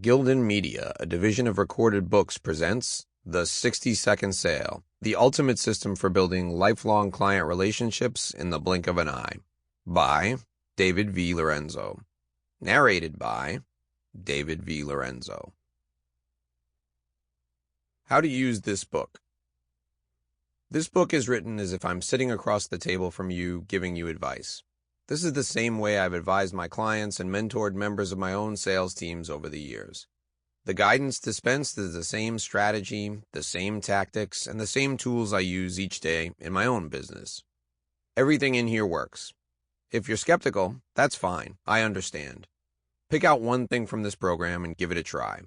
Gildan Media, a division of Recorded Books, presents The 60-Second Sale, the ultimate system for building lifelong client relationships in the blink of an eye. By David V. Lorenzo. Narrated by David V. Lorenzo. How to use this book. This book is written as if I'm sitting across the table from you, giving you advice. This is the same way I've advised my clients and mentored members of my own sales teams over the years. The guidance dispensed is the same strategy, the same tactics, and the same tools I use each day in my own business. Everything in here works. If you're skeptical, that's fine. I understand. Pick out one thing from this program and give it a try.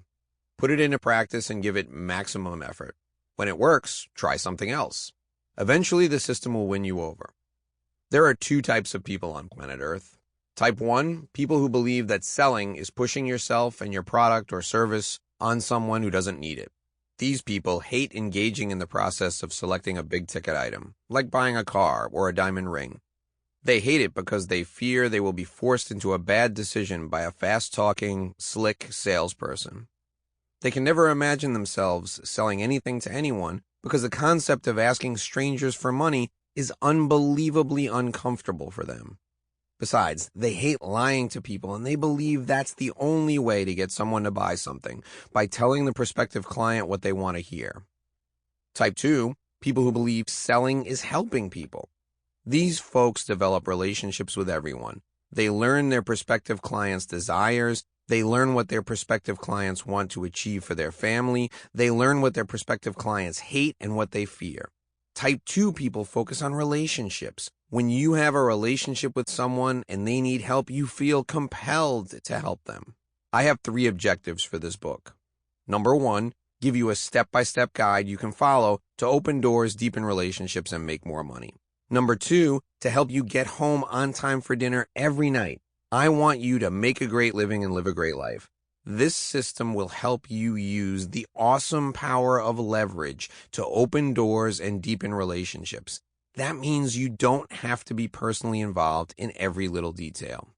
Put it into practice and give it maximum effort. When it works, try something else. Eventually, the system will win you over. There are two types of people on planet Earth. Type 1, people who believe that selling is pushing yourself and your product or service on someone who doesn't need it. These people hate engaging in the process of selecting a big-ticket item, like buying a car or a diamond ring. They hate it because they fear they will be forced into a bad decision by a fast-talking, slick salesperson. They can never imagine themselves selling anything to anyone because the concept of asking strangers for money is unbelievably uncomfortable for them. Besides, they hate lying to people, and they believe that's the only way to get someone to buy something, by telling the prospective client what they want to hear. Type 2, people who believe selling is helping people. These folks develop relationships with everyone. They learn their prospective clients' desires. They learn what their prospective clients want to achieve for their family. They learn what their prospective clients hate and what they fear. Type 2 people focus on relationships. When you have a relationship with someone and they need help, you feel compelled to help them. I have 3 objectives for this book. Number 1, give you a step-by-step guide you can follow to open doors, deepen relationships, and make more money. Number 2, to help you get home on time for dinner every night. I want you to make a great living and live a great life. This system will help you use the awesome power of leverage to open doors and deepen relationships. That means you don't have to be personally involved in every little detail.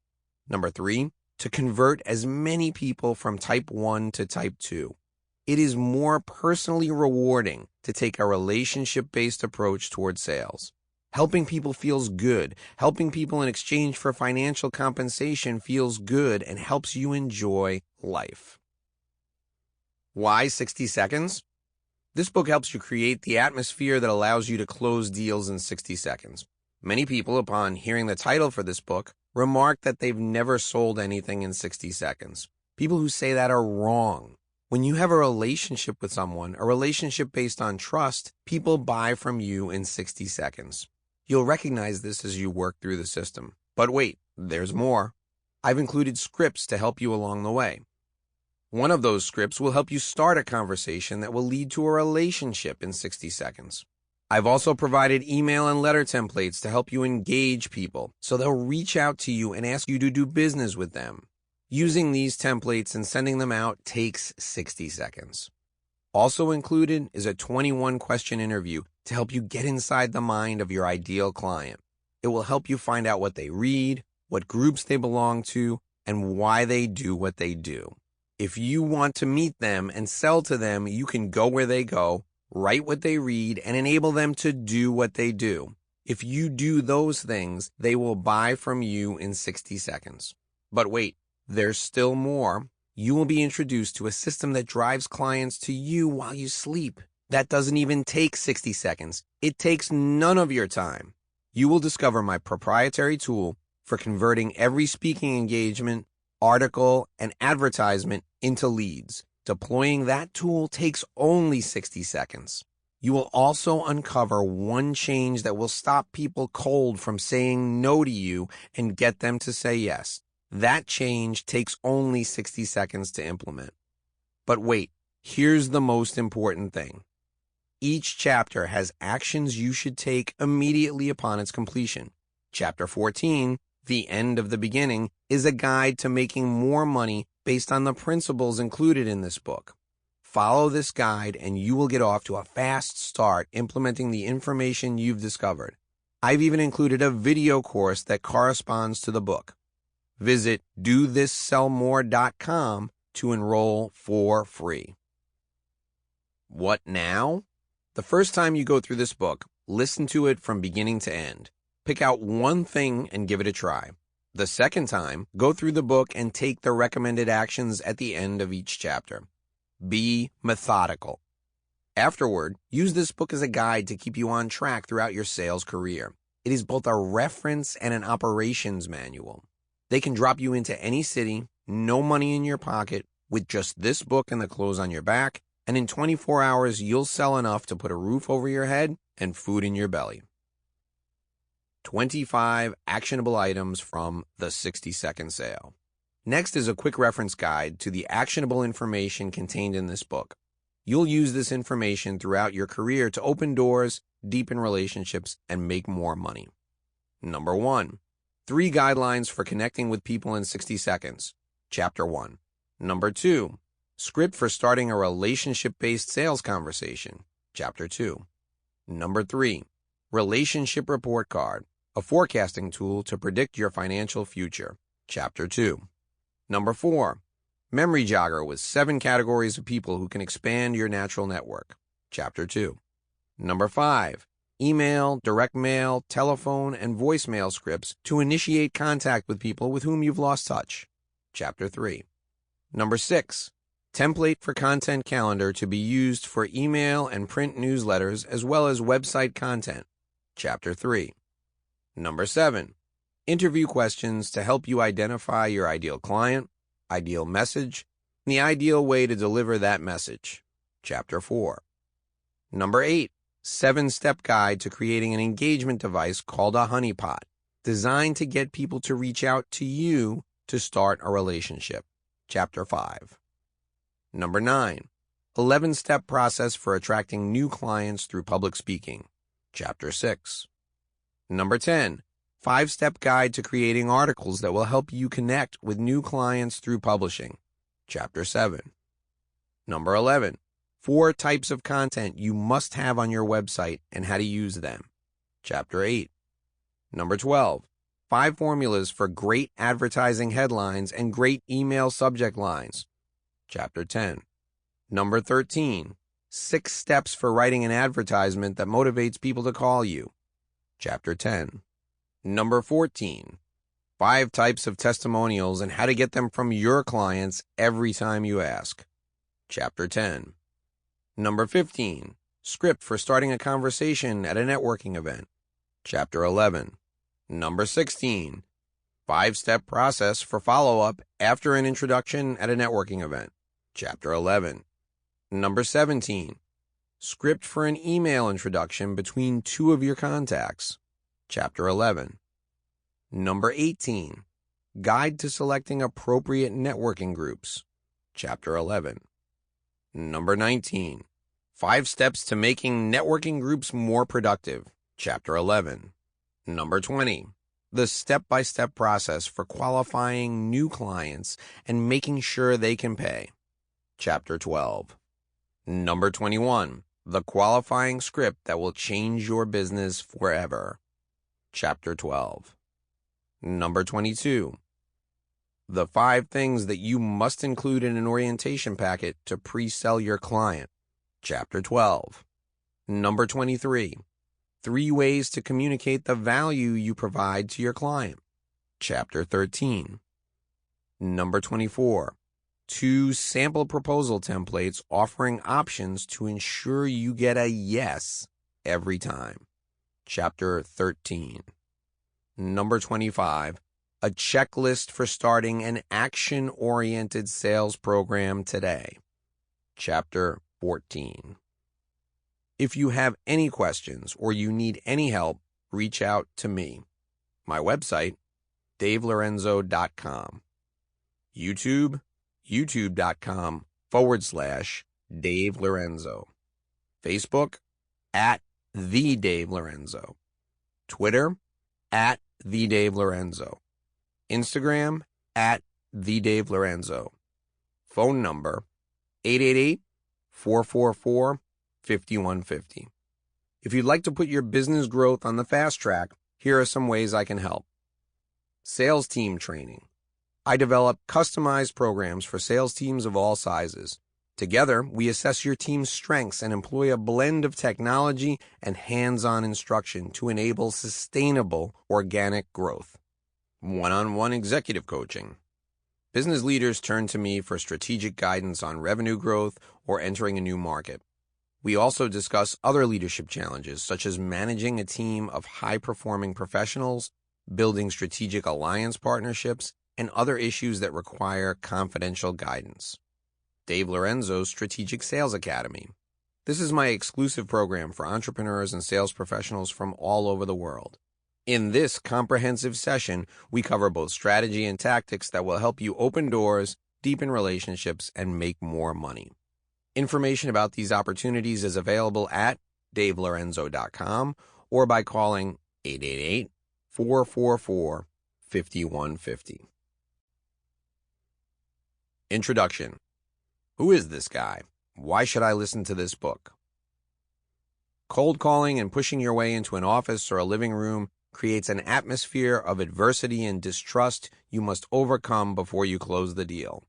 Number 3, to convert as many people from type 1 to type 2. It is more personally rewarding to take a relationship-based approach toward sales. Helping people feels good. Helping people in exchange for financial compensation feels good and helps you enjoy life. Why 60 seconds? This book helps you create the atmosphere that allows you to close deals in 60 seconds. Many people, upon hearing the title for this book, remark that they've never sold anything in 60 seconds. People who say that are wrong. When you have a relationship with someone, a relationship based on trust, people buy from you in 60 seconds. You'll recognize this as you work through the system. But wait, there's more. I've included scripts to help you along the way. One of those scripts will help you start a conversation that will lead to a relationship in 60 seconds. I've also provided email and letter templates to help you engage people, so they'll reach out to you and ask you to do business with them. Using these templates and sending them out takes 60 seconds. Also included is a 21-question interview to help you get inside the mind of your ideal client. It will help you find out what they read, what groups they belong to, and why they do what they do. If you want to meet them and sell to them, you can go where they go, write what they read, and enable them to do what they do. If you do those things, they will buy from you in 60 seconds. But wait, there's still more. You will be introduced to a system that drives clients to you while you sleep. That doesn't even take 60 seconds. It takes none of your time. You will discover my proprietary tool for converting every speaking engagement, article, and advertisement into leads. Deploying that tool takes only 60 seconds. You will also uncover one change that will stop people cold from saying no to you and get them to say yes. That change takes only 60 seconds to implement. But wait, here's the most important thing. Each chapter has actions you should take immediately upon its completion. Chapter 14, The End of the Beginning, is a guide to making more money based on the principles included in this book. Follow this guide and you will get off to a fast start implementing the information you've discovered. I've even included a video course that corresponds to the book. Visit DoThisSellMore.com to enroll for free. What now? The first time you go through this book, listen to it from beginning to end. Pick out one thing and give it a try. The second time, go through the book and take the recommended actions at the end of each chapter. Be methodical. Afterward, use this book as a guide to keep you on track throughout your sales career. It is both a reference and an operations manual. They can drop you into any city, no money in your pocket, with just this book and the clothes on your back, and in 24 hours you'll sell enough to put a roof over your head and food in your belly. 25 actionable items from the 60-second sale. Next is a quick reference guide to the actionable information contained in this book. You'll use this information throughout your career to open doors, deepen relationships, and make more money. Number 1. 3 guidelines for connecting with people in 60 seconds. Chapter 1. Number 2. Script for starting a relationship-based sales conversation. Chapter 2. Number 3. Relationship report card, a forecasting tool to predict your financial future. Chapter 2. Number 4. Memory jogger with 7 categories of people who can expand your natural network. Chapter 2. Number 5. Email, direct mail, telephone, and voicemail scripts to initiate contact with people with whom you've lost touch. Chapter 3. Number 6. Template for content calendar to be used for email and print newsletters as well as website content. Chapter 3. Number 7. Interview questions to help you identify your ideal client, ideal message, and the ideal way to deliver that message. Chapter 4. Number 8. 7-step guide to creating an engagement device called a honeypot, designed to get people to reach out to you to start a relationship. Chapter 5. Number 9. 11-step process for attracting new clients through public speaking. Chapter 6. Number 10. 5-step guide to creating articles that will help you connect with new clients through publishing. Chapter 7. Number 11. 4 types of content you must have on your website and how to use them. Chapter 8. Number 12. 5 formulas for great advertising headlines and great email subject lines. Chapter 10. Number 13. 6 steps for writing an advertisement that motivates people to call you. Chapter 10. Number 14. 5 types of testimonials and how to get them from your clients every time you ask. Chapter 10. Number 15. Script for starting a conversation at a networking event. Chapter 11. Number 16. 5-step process for follow-up after an introduction at a networking event. Chapter 11. Number 17. Script for an email introduction between 2 of your contacts. Chapter 11. Number 18. Guide to selecting appropriate networking groups. Chapter 11. Number 19. 5 steps to making networking groups more productive. Chapter 11. Number 20. The step-by-step process for qualifying new clients and making sure they can pay. Chapter 12. Number 21. The qualifying script that will change your business forever. Chapter 12. Number 22. The 5 things that you must include in an orientation packet to pre-sell your client. Chapter 12. Number 23. 3 ways to communicate the value you provide to your client. Chapter 13. Number 24. 2 sample proposal templates offering options to ensure you get a yes every time. Chapter 13. Number 25. A checklist for starting an action-oriented sales program today. Chapter 14. If you have any questions or you need any help, reach out to me. My website, davelorenzo.com. YouTube, youtube.com/Dave Lorenzo. Facebook, @TheDaveLorenzo. Twitter, @TheDaveLorenzo. Instagram, @TheDaveLorenzo. Phone number, 888-444-5150. If you'd like to put your business growth on the fast track, here are some ways I can help. Sales team training. I develop customized programs for sales teams of all sizes. Together, we assess your team's strengths and employ a blend of technology and hands-on instruction to enable sustainable organic growth. One-on-one executive coaching. Business leaders turn to me for strategic guidance on revenue growth or entering a new market. We also discuss other leadership challenges, such as managing a team of high-performing professionals, building strategic alliance partnerships, and other issues that require confidential guidance. Dave Lorenzo's Strategic Sales Academy. This is my exclusive program for entrepreneurs and sales professionals from all over the world. In this comprehensive session, we cover both strategy and tactics that will help you open doors, deepen relationships, and make more money. Information about these opportunities is available at davelorenzo.com or by calling 888-444-5150. Introduction. Who is this guy? Why should I listen to this book? Cold calling and pushing your way into an office or a living room creates an atmosphere of adversity and distrust you must overcome before you close the deal.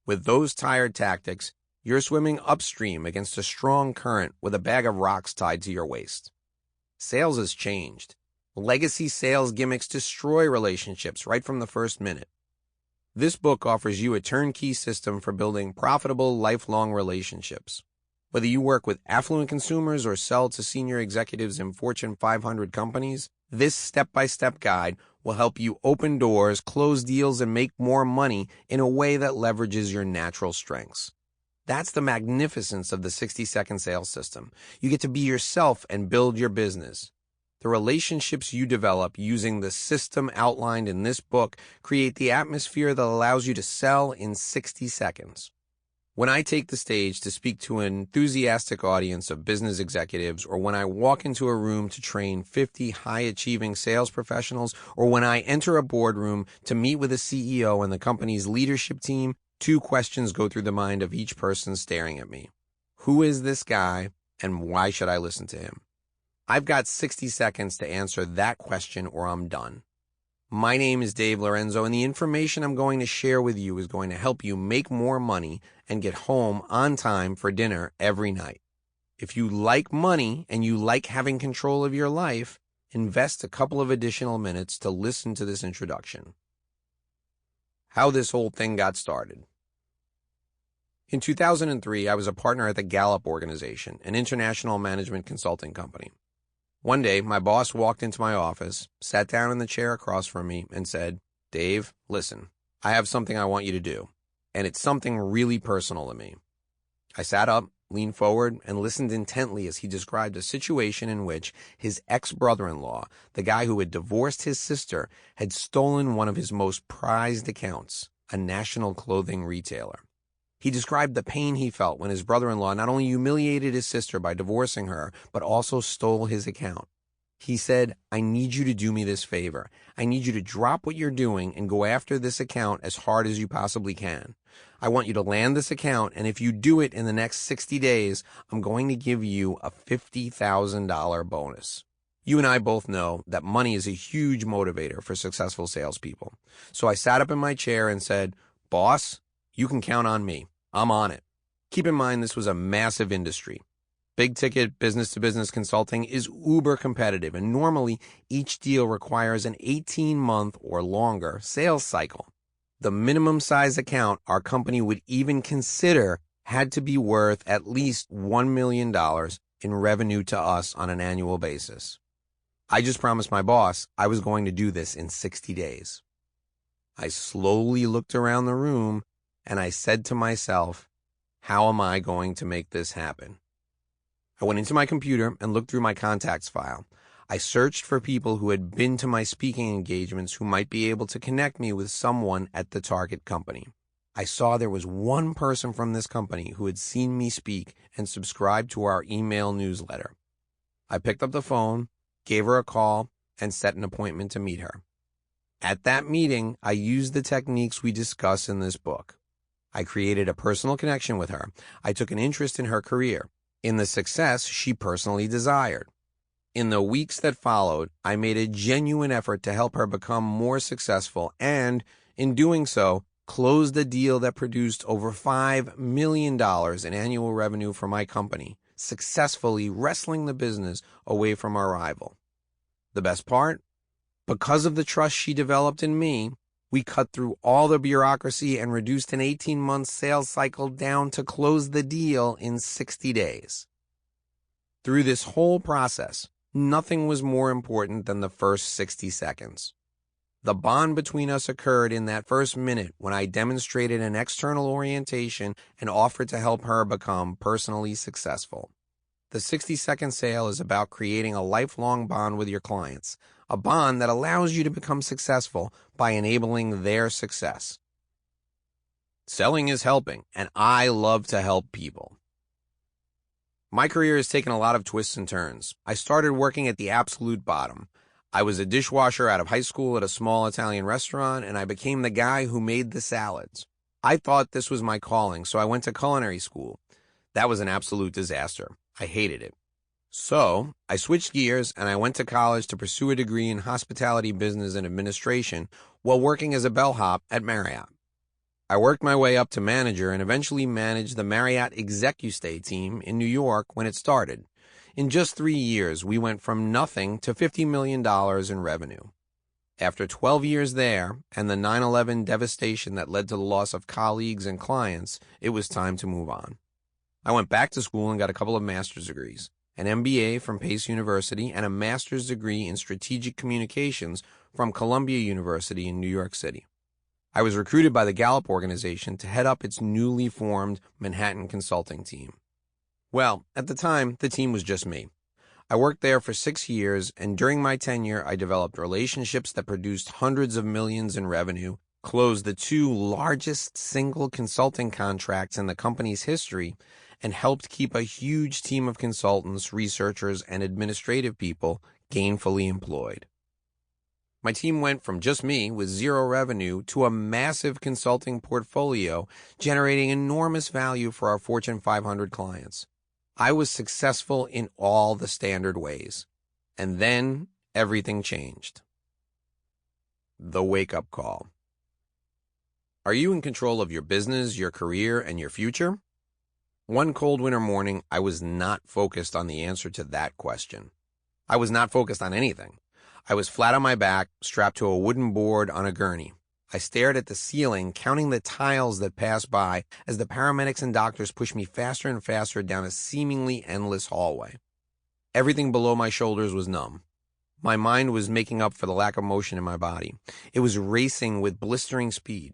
With those tired tactics, you're swimming upstream against a strong current with a bag of rocks tied to your waist. Sales has changed. Legacy sales gimmicks destroy relationships right from the first minute. This book offers you a turnkey system for building profitable, lifelong relationships. Whether you work with affluent consumers or sell to senior executives in Fortune 500 companies, this step-by-step guide will help you open doors, close deals, and make more money in a way that leverages your natural strengths. That's the magnificence of the 60-second sales system. You get to be yourself and build your business. The relationships you develop using the system outlined in this book create the atmosphere that allows you to sell in 60 seconds. When I take the stage to speak to an enthusiastic audience of business executives, or when I walk into a room to train 50 high-achieving sales professionals, or when I enter a boardroom to meet with a CEO and the company's leadership team, two questions go through the mind of each person staring at me. Who is this guy, and why should I listen to him? I've got 60 seconds to answer that question or I'm done. My name is Dave Lorenzo, and the information I'm going to share with you is going to help you make more money and get home on time for dinner every night. If you like money and you like having control of your life, invest a couple of additional minutes to listen to this introduction. How this whole thing got started. In 2003, I was a partner at the Gallup organization, an international management consulting company. One day, my boss walked into my office, sat down in the chair across from me, and said, "Dave, listen, I have something I want you to do, and it's something really personal to me." I sat up, leaned forward, and listened intently as he described a situation in which his ex-brother-in-law, the guy who had divorced his sister, had stolen one of his most prized accounts, a national clothing retailer. He described the pain he felt when his brother-in-law not only humiliated his sister by divorcing her, but also stole his account. He said, "I need you to do me this favor. I need you to drop what you're doing and go after this account as hard as you possibly can. I want you to land this account, and if you do it in the next 60 days, I'm going to give you a $50,000 bonus." You and I both know that money is a huge motivator for successful salespeople. So I sat up in my chair and said, "Boss, you can count on me. I'm on it." Keep in mind this was a massive industry. Big ticket business-to-business consulting is uber competitive, and normally each deal requires an 18-month or longer sales cycle. The minimum size account our company would even consider had to be worth at least $1 million in revenue to us on an annual basis. I just promised my boss I was going to do this in 60 days. I slowly looked around the room and I said to myself, how am I going to make this happen? I went into my computer and looked through my contacts file. I searched for people who had been to my speaking engagements who might be able to connect me with someone at the target company. I saw there was one person from this company who had seen me speak and subscribed to our email newsletter. I picked up the phone, gave her a call, and set an appointment to meet her. At that meeting, I used the techniques we discuss in this book. I created a personal connection with her. I took an interest in her career, in the success she personally desired. In the weeks that followed, I made a genuine effort to help her become more successful and, In doing so, closed a deal that produced over $5 million in annual revenue for my company, successfully wresting the business away from our rival. The best part? Because of the trust she developed in me, we cut through all the bureaucracy and reduced an 18-month sales cycle down to close the deal in 60 days. Through this whole process, nothing was more important than the first 60 seconds. The bond between us occurred in that first minute when I demonstrated an external orientation and offered to help her become personally successful. The 60-second sale is about creating a lifelong bond with your clients, a bond that allows you to become successful by enabling their success. Selling is helping, and I love to help people. My career has taken a lot of twists and turns. I started working at the absolute bottom. I was a dishwasher out of high school at a small Italian restaurant, and I became the guy who made the salads. I thought this was my calling, so I went to culinary school. That was an absolute disaster. I hated it. So I switched gears, and I went to college to pursue a degree in hospitality business and administration while working as a bellhop at Marriott. I worked my way up to manager and eventually managed the Marriott Execustay team in New York when it started. In just 3 years, we went from nothing to $50 million in revenue. After 12 years there and the 9/11 devastation that led to the loss of colleagues and clients, it was time to move on. I went back to school and got a couple of master's degrees, an MBA from Pace University and a master's degree in strategic communications from Columbia University in New York City. I was recruited by the Gallup organization to head up its newly formed Manhattan consulting team. Well, at the time, the team was just me. I worked there for 6 years, and during my tenure, I developed relationships that produced hundreds of millions in revenue, closed the 2 largest single consulting contracts in the company's history, and helped keep a huge team of consultants, researchers, and administrative people gainfully employed. My team went from just me with 0 revenue to a massive consulting portfolio, generating enormous value for our Fortune 500 clients. I was successful in all the standard ways. And then everything changed. The wake-up call. Are you in control of your business, your career, and your future? One cold winter morning, I was not focused on the answer to that question. I was not focused on anything. I was flat on my back, strapped to a wooden board on a gurney. I stared at the ceiling, counting the tiles that passed by as the paramedics and doctors pushed me faster and faster down a seemingly endless hallway. Everything below my shoulders was numb. My mind was making up for the lack of motion in my body. It was racing with blistering speed.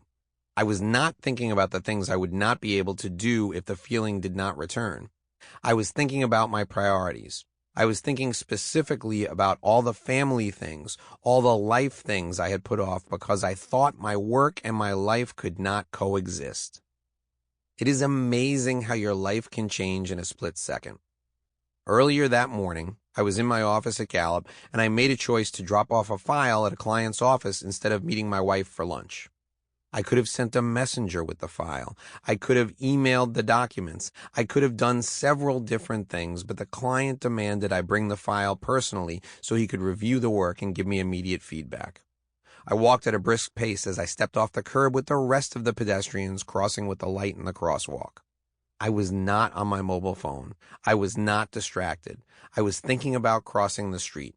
I was not thinking about the things I would not be able to do if the feeling did not return. I was thinking about my priorities. I was thinking specifically about all the family things, all the life things I had put off because I thought my work and my life could not coexist. It is amazing how your life can change in a split second. Earlier that morning, I was in my office at Gallup, and I made a choice to drop off a file at a client's office instead of meeting my wife for lunch. I could have sent a messenger with the file. I could have emailed the documents. I could have done several different things, but the client demanded I bring the file personally so he could review the work and give me immediate feedback. I walked at a brisk pace as I stepped off the curb with the rest of the pedestrians crossing with the light in the crosswalk. I was not on my mobile phone. I was not distracted. I was thinking about crossing the street.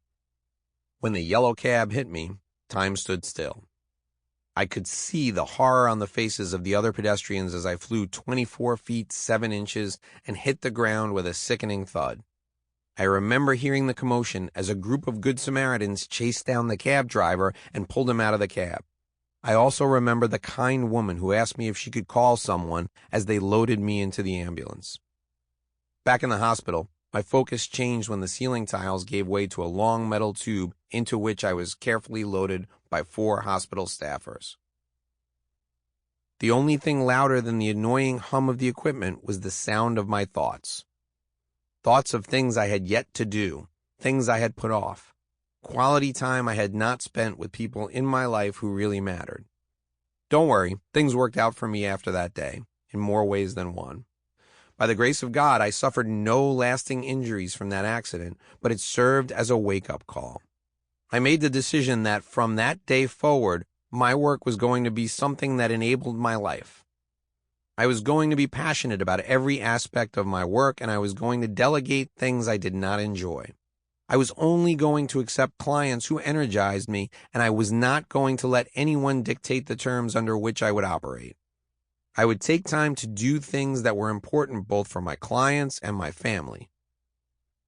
When the yellow cab hit me, time stood still. I could see the horror on the faces of the other pedestrians as I flew 24 feet 7 inches and hit the ground with a sickening thud. I remember hearing the commotion as a group of Good Samaritans chased down the cab driver and pulled him out of the cab. I also remember the kind woman who asked me if she could call someone as they loaded me into the ambulance. Back in the hospital, my focus changed when the ceiling tiles gave way to a long metal tube into which I was carefully loaded by 4 hospital staffers. The only thing louder than the annoying hum of the equipment was the sound of my thoughts. Thoughts of things I had yet to do, things I had put off, quality time I had not spent with people in my life who really mattered. Don't worry, things worked out for me after that day, in more ways than one. By the grace of God, I suffered no lasting injuries from that accident, but it served as a wake-up call. I made the decision that from that day forward, My work was going to be something that enabled my life. I was going to be passionate about every aspect of my work, and I was going to delegate things I did not enjoy. I was only going to accept clients who energized me, and I was not going to let anyone dictate the terms under which I would operate. I would take time to do things that were important both for my clients and my family.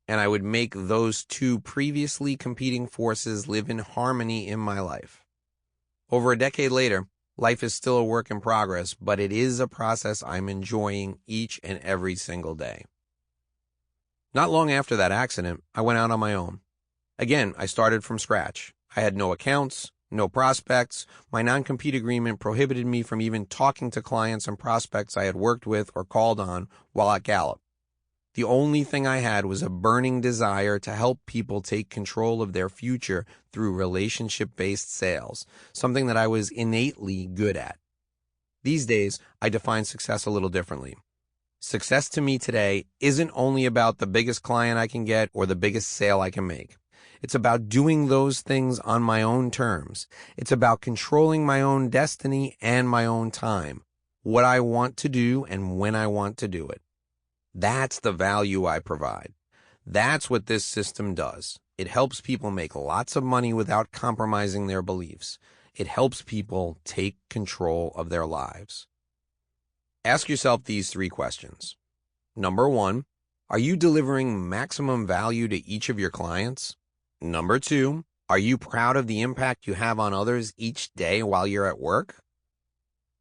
And I would make those two previously competing forces live in harmony in my life. Over a decade later, life is still a work in progress, but it is a process I'm enjoying each and every single day. Not long after that accident, I went out on my own. Again, I started from scratch. I had no accounts, no prospects. My non-compete agreement prohibited me from even talking to clients and prospects I had worked with or called on while at Gallup. The only thing I had was a burning desire to help people take control of their future through relationship-based sales, something that I was innately good at. These days, I define success a little differently. Success to me today isn't only about the biggest client I can get or the biggest sale I can make. It's about doing those things on my own terms. It's about controlling my own destiny and my own time, what I want to do and when I want to do it. That's the value I provide. That's what this system does. It helps people make lots of money without compromising their beliefs. It helps people take control of their lives. Ask yourself these 3 questions. Number 1, are you delivering maximum value to each of your clients? Number 2, are you proud of the impact you have on others each day while you're at work?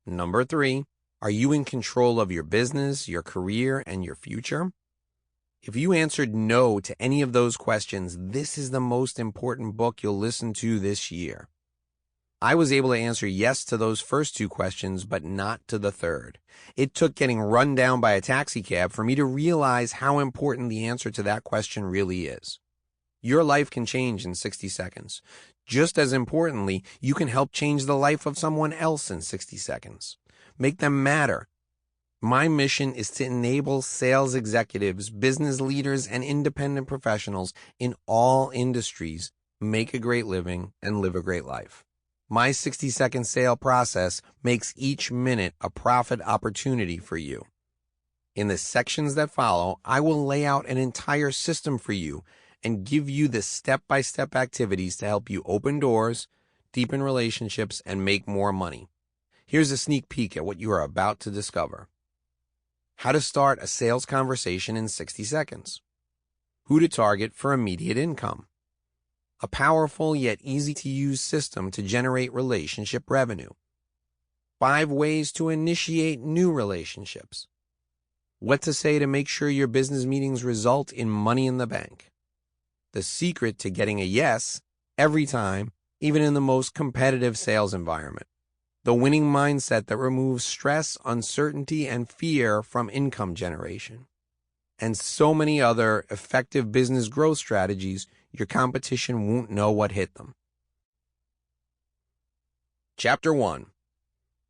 Number 3, are you in control of your business, your career, and your future? If you answered no to any of those questions, this is the most important book you'll listen to this year. I was able to answer yes to those first 2 questions, but not to the third. It took getting run down by a taxi cab for me to realize how important the answer to that question really is. Your life can change in 60 seconds. Just as importantly, you can help change the life of someone else in 60 seconds. Make them matter. My mission is to enable sales executives, business leaders, and independent professionals in all industries make a great living and live a great life. My 60-second sale process makes each minute a profit opportunity for you. In the sections that follow, I will lay out an entire system for you and give you the step-by-step activities to help you open doors, deepen relationships, and make more money. Here's a sneak peek at what you are about to discover. How to start a sales conversation in 60 seconds. Who to target for immediate income. A powerful yet easy-to-use system to generate relationship revenue. 5 ways to initiate new relationships. What to say to make sure your business meetings result in money in the bank. The secret to getting a yes every time, even in the most competitive sales environment. The winning mindset that removes stress, uncertainty, and fear from income generation. And so many other effective business growth strategies your competition won't know what hit them. Chapter 1.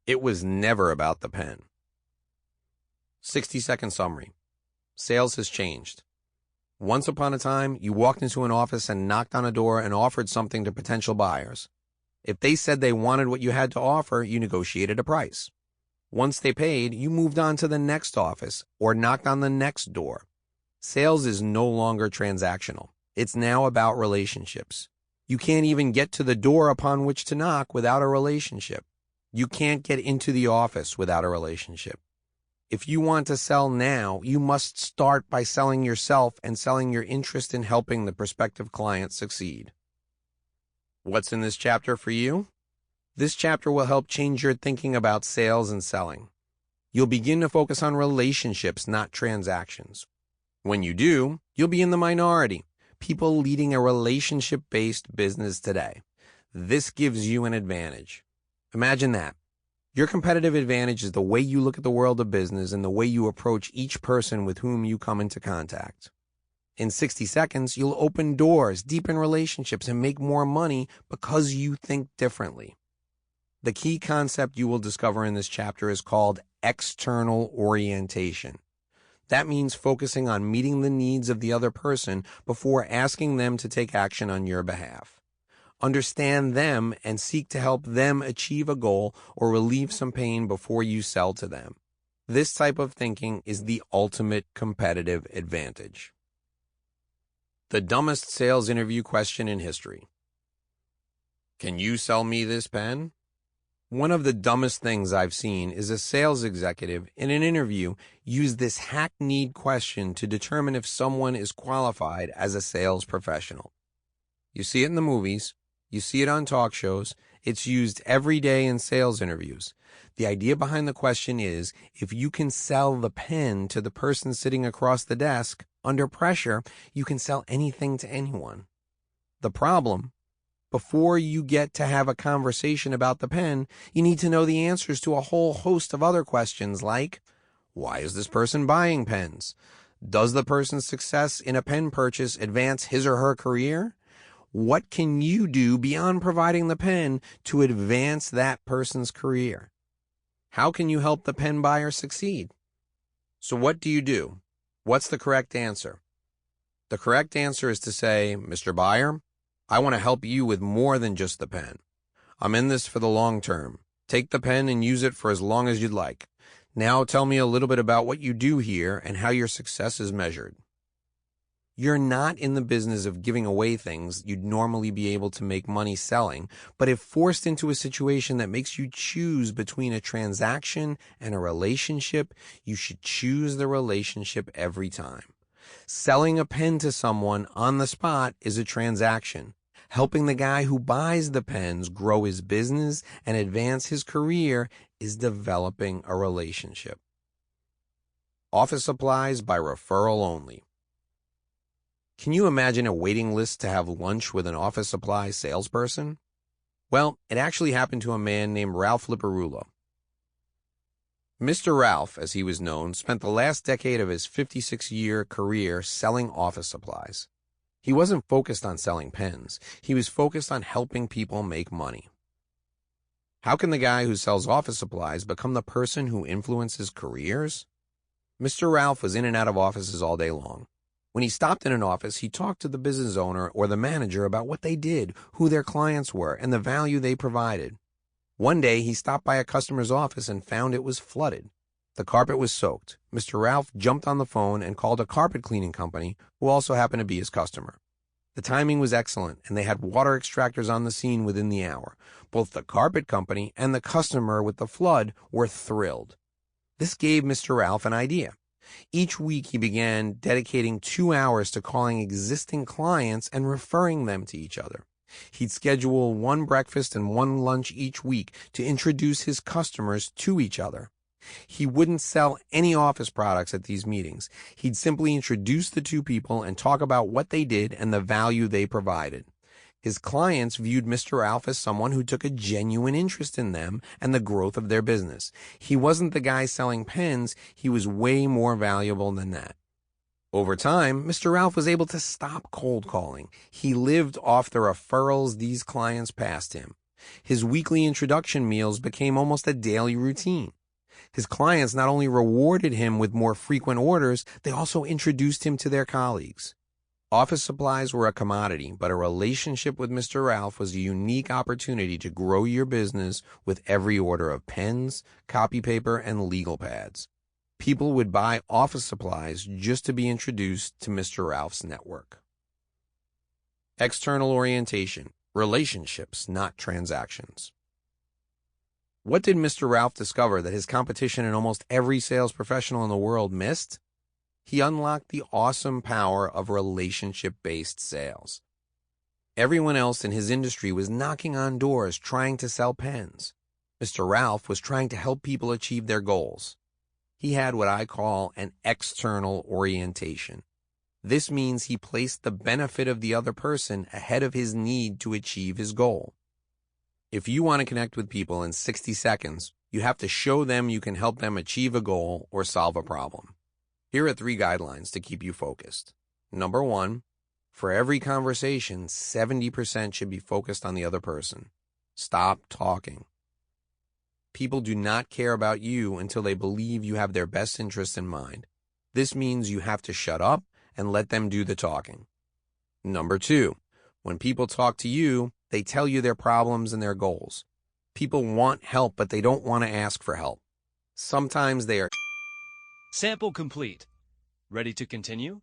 It was never about the pen. 60-second summary. Sales has changed. Once upon a time, you walked into an office and knocked on a door and offered something to potential buyers. If they said they wanted what you had to offer, you negotiated a price. Once they paid, you moved on to the next office or knocked on the next door. Sales is no longer transactional. It's now about relationships. You can't even get to the door upon which to knock without a relationship. You can't get into the office without a relationship. If you want to sell now, you must start by selling yourself and selling your interest in helping the prospective client succeed. What's in this chapter for you? This chapter will help change your thinking about sales and selling. You'll begin to focus on relationships, not transactions. When you do, you'll be in the minority, people leading a relationship-based business today. This gives you an advantage. Imagine that. Your competitive advantage is the way you look at the world of business and the way you approach each person with whom you come into contact. In 60 seconds, you'll open doors, deepen relationships, and make more money because you think differently. The key concept you will discover in this chapter is called external orientation. That means focusing on meeting the needs of the other person before asking them to take action on your behalf. Understand them and seek to help them achieve a goal or relieve some pain before you sell to them. This type of thinking is the ultimate competitive advantage. The dumbest sales interview question in history. Can you sell me this pen? One of the dumbest things I've seen is a sales executive in an interview use this hackneyed question to determine if someone is qualified as a sales professional. You see it in the movies, you see it on talk shows, it's used every day in sales interviews. The idea behind the question is, if you can sell the pen to the person sitting across the desk, under pressure, you can sell anything to anyone. The problem, before you get to have a conversation about the pen, you need to know the answers to a whole host of other questions like, why is this person buying pens? Does the person's success in a pen purchase advance his or her career? What can you do beyond providing the pen to advance that person's career? How can you help the pen buyer succeed? So what do you do? What's the correct answer? The correct answer is to say, Mr. Buyer, I want to help you with more than just the pen. I'm in this for the long term. Take the pen and use it for as long as you'd like. Now tell me a little bit about what you do here and how your success is measured. You're not in the business of giving away things you'd normally be able to make money selling, but if forced into a situation that makes you choose between a transaction and a relationship, you should choose the relationship every time. Selling a pen to someone on the spot is a transaction. Helping the guy who buys the pens grow his business and advance his career is developing a relationship. Office supplies by referral only. Can you imagine a waiting list to have lunch with an office supply salesperson? Well, it actually happened to a man named Ralph Liparulo. Mr. Ralph, as he was known, spent the last decade of his 56-year career selling office supplies. He wasn't focused on selling pens. He was focused on helping people make money. How can the guy who sells office supplies become the person who influences careers? Mr. Ralph was in and out of offices all day long. When he stopped in an office, he talked to the business owner or the manager about what they did, who their clients were, and the value they provided. One day, he stopped by a customer's office and found it was flooded. The carpet was soaked. Mr. Ralph jumped on the phone and called a carpet cleaning company, who also happened to be his customer. The timing was excellent, and they had water extractors on the scene within the hour. Both the carpet company and the customer with the flood were thrilled. This gave Mr. Ralph an idea. Each week, he began dedicating 2 hours to calling existing clients and referring them to each other. He'd schedule one breakfast and one lunch each week to introduce his customers to each other. He wouldn't sell any office products at these meetings. He'd simply introduce the two people and talk about what they did and the value they provided. His clients viewed Mr. Ralph as someone who took a genuine interest in them and the growth of their business. He wasn't the guy selling pens. He was way more valuable than that. Over time, Mr. Ralph was able to stop cold calling. He lived off the referrals these clients passed him. His weekly introduction meals became almost a daily routine. His clients not only rewarded him with more frequent orders, they also introduced him to their colleagues. Office supplies were a commodity, but a relationship with Mr. Ralph was a unique opportunity to grow your business with every order of pens, copy paper, and legal pads. People would buy office supplies just to be introduced to Mr. Ralph's network. External orientation, relationships, not transactions. What did Mr. Ralph discover that his competition and almost every sales professional in the world missed? He unlocked the awesome power of relationship-based sales. Everyone else in his industry was knocking on doors trying to sell pens. Mr. Ralph was trying to help people achieve their goals. He had what I call an external orientation. This means he placed the benefit of the other person ahead of his need to achieve his goal. If you want to connect with people in 60 seconds, you have to show them you can help them achieve a goal or solve a problem. Here are 3 guidelines to keep you focused. Number 1, for every conversation, 70% should be focused on the other person. Stop talking. People do not care about you until they believe you have their best interests in mind. This means you have to shut up and let them do the talking. Number 2, when people talk to you, They tell you their problems and their goals. People want help, but they don't want to ask for help. Sometimes they are. Sample complete. Ready to continue?